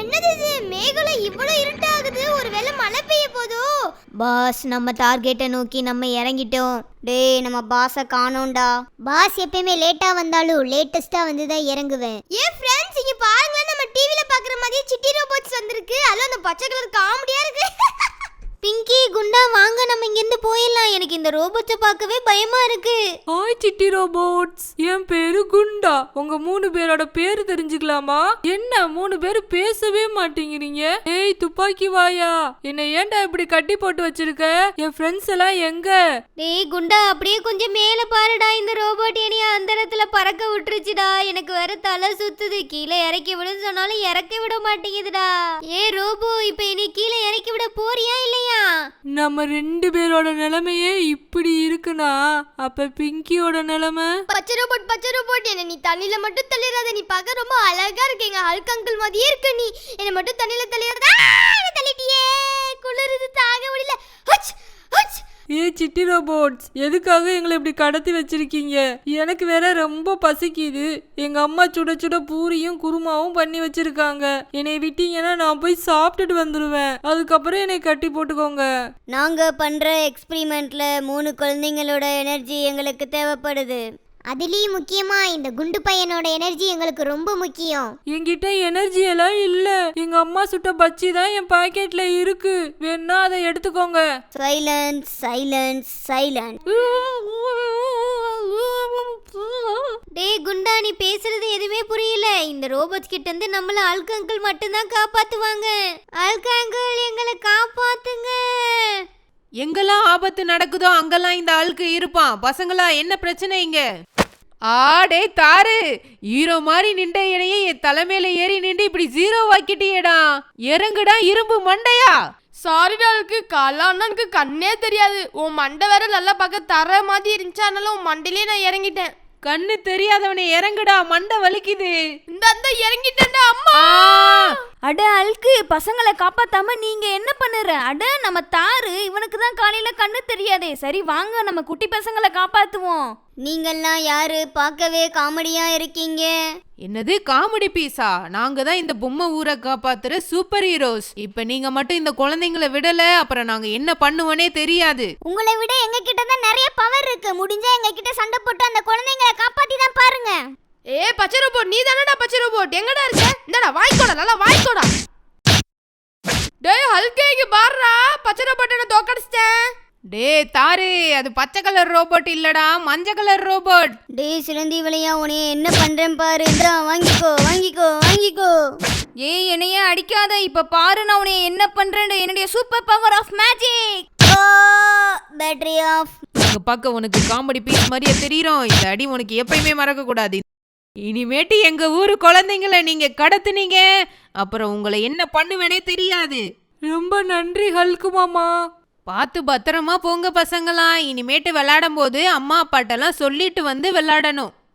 என்னது இது? மேகல இவ்வளவு இருட்டாகுது. ஒருவேளை மழை பெய்ய போதோ? பாஸ், நம்ம டார்கெட்டை நோக்கி நம்ம இறங்கிட்டோம். டேய், நம்ம பாஸை காணோம்டா. பாஸ் எப்பயுமே லேட்டா வந்தாலும் லேட்டஸ்டா வந்து தான் இறங்குவேன். ஏன் ஃப்ரெண்ட்ஸ், இங்க பாருங்களேன், நம்ம டிவில பாக்குற மாதிரியே சிட்டி ரோபோட்ஸ் வந்திருக்கு. அதுல அந்த பச்சை கலர் காமெடியா இருக்கு. பிங்கி, குண்டா, வாங்க நம்ம இங்க இருந்து போயிடலாம். எனக்கு இந்த ரோபோட்ஸை பார்க்கவே பயமா இருக்கு. ஹாய் சிட்டி ரோபோட்ஸ், என் பேரு குண்டா. உங்க 3 பேரோட பேரு தெரிஞ்சுக்கலாமா? என்ன 3 பேரு பேசவே மாட்டேங்கிறீங்க? ஏய் துப்பாக்கி வாயா, என்ன ஏன்டா இப்படி கட்டி போட்டு வச்சிருக்க? என் ஃப்ரெண்ட்ஸ் எல்லாம் எங்க? டேய் குண்டா, அப்படியே கொஞ்சம் மேல பாருடா. இந்த ரோபோட் என்னைய அந்த இடத்துல பறக்க விட்டுருச்சுடா. எனக்கு வேற தலை சுத்துது. கீழே இறக்கி விடுன்னு சொன்னாலும் இறக்கி விட மாட்டேங்குதுடா. ஏ ரோபோ, இப்ப என்னை கீழே இறக்கி விட போறியா இல்லையா? நம்ம 2 பேரோட நிலைமையே இப்படி இருக்குனா அப்ப பிங்கியோட நிலைமை? பச்சை ரோபோட் என்ன நீ தண்ணில மட்டும் தள்ளிடாத. நீ பார்க்க ரொம்ப அழகா இருக்கீங்க. ஹல்க் அங்கிள் மாதிரியே இருக்க. நீ என்ன மட்டும் தண்ணில தள்ளிடாத. தள்ளிட்டியே, குளிருது, தாங்க முடியல. ஹச் ஹச். ஏ சிட்டி ரோபோட்ஸ், எதுக்காக எங்களை இப்படி கடத்தி வச்சிருக்கீங்க? எனக்கு வேற ரொம்ப பசிக்குது. எங்க அம்மா சுட சுட பூரியும் குருமாவும் பண்ணி வச்சிருக்காங்க. என்னை விட்டீங்கன்னா நான் போய் சாப்பிட்டுட்டு வந்துடுவேன். அதுக்கப்புறம் என்னை கட்டி போட்டுக்கோங்க. நாங்க பண்ற எக்ஸ்பெரிமெண்ட்ல 3 குழந்தைங்களோட எனர்ஜி எங்களுக்கு தேவைப்படுது. அதுலயும் முக்கியமா இந்த குண்டு பையனோட எனர்ஜி எங்களுக்கு ரொம்ப முக்கியம். என்கிட்ட எனர்ஜி எல்லாம் இல்ல. எங்க அம்மா சுட்ட பச்சி தான் என் பாக்கெட்ல இருக்கு. வேணா அதை எடுத்துக்கோங்க. Silence silence silence. டேய் குண்டா, நீ பேசுறது எதுவுமே புரியல. இந்த ரோபோட்ஸ் கிட்ட இருந்து நம்மள ஹல்க் அங்கிள் மட்டும்தான் காப்பாத்துவாங்க. ஹல்க் அங்கிள், எங்களை காப்பாத்துங்க. எங்கெல்லாம் ஆபத்து நடக்குதோ அங்கெல்லாம் இந்த ஆளுக்கு இருப்பான். பசங்களா, என்ன பிரச்சனை இங்க? ஆடே தாரு, ஹீரோ மாதிரி நின்ற இடையே என் தலைமையில ஏறி நின்று இப்படி 0 ஆக்கிட்டியேடா. இறங்குடா இரும்பு மண்டையா. சாரிடா, அதுக்கு கல்லான்னு கண்ணே தெரியாது. உன் மண்டை வேற நல்லா பார்க்க தர மாதிரி இருந்துச்சானாலும் உன் மண்டையிலே நான் இறங்கிட்டேன். கண்ணு தெரியாதவனை இறங்குடா, மண்டை வலிக்குது. இந்த இறங்கிட்டேன்டா அம்மா. அட அல்கு, பசங்களை காப்பாத்தாம நீங்க என்ன பண்ணுற? அட நம்ம தாரு, இவனுக்கு தான் காலையில கண்ணு தெரியாதே. சரி வாங்க, நம்ம குட்டி பசங்களை காப்பாத்துவோம். நீங்கெல்லாம் யாரு? பார்க்கவே காமெடியா இருக்கீங்க. என்னது காமெடி பீஸா? நாங்க தான் இந்த பொம்மை ஊரை காப்பாத்துற சூப்பர் ஹீரோஸ். இப்ப நீங்க மட்டும் இந்த குழந்தைங்களை விடல, அப்புறம் நாங்க என்ன பண்ணுவோனே தெரியாது. உங்களை விட எங்க கிட்ட தான் நிறைய பவர் இருக்கு. முடிஞ்சா எங்க கிட்ட சண்டை போட்டு அந்த குழந்தைங்களை காப்பாத்தி தான் பாருங்க. ஏ பச்சை ரோபோட், நீ தானடா பச்சை ரோபோட்? எங்கடா இருக்க? இந்தடா வாய்க்கோடா, நல்லா வாய்க்கோடா. டேய் ஹல்கே, இங்க பாருடா, பச்சை ரோபோட்டை தோக்கடிச்சிட்டேன். டே தாரு, அது பச்சை கலர் ரோபோட் இல்லடா, மஞ்சள் கலர் ரோபோட். டேய் சிலந்தி வளையா, உனைய என்ன பண்றேன் பாரு. இந்தா வாங்கிக்கோ வாங்கிக்கோ வாங்கிக்கோ. ஏய் என்னைய அடிக்காத. இப்ப பாரு நான் உன்னை என்ன பண்றேன்னு. என்னுடைய super power of magic. Battery off. அங்க பார்க்க உனக்கு காமெடி பீஸ் மாதிரியே தெரியும். இந்த அடி உனக்கு எப்பயுமே மறக்க கூடாது. இனிமேட்டு எங்க ஊரு குழந்தைங்களை நீங்க கடத்துனீங்க, அப்புறம் உங்களை என்ன பண்ணுவேனே தெரியாது. ரொம்ப நன்றி ஹல்கு மாமா. பார்த்து பத்திரமா போங்க பசங்களா. இனிமேட்டு விளையாடும் போது அம்மா அப்பாட்டெல்லாம் சொல்லிட்டு வந்து விளையாடணும்.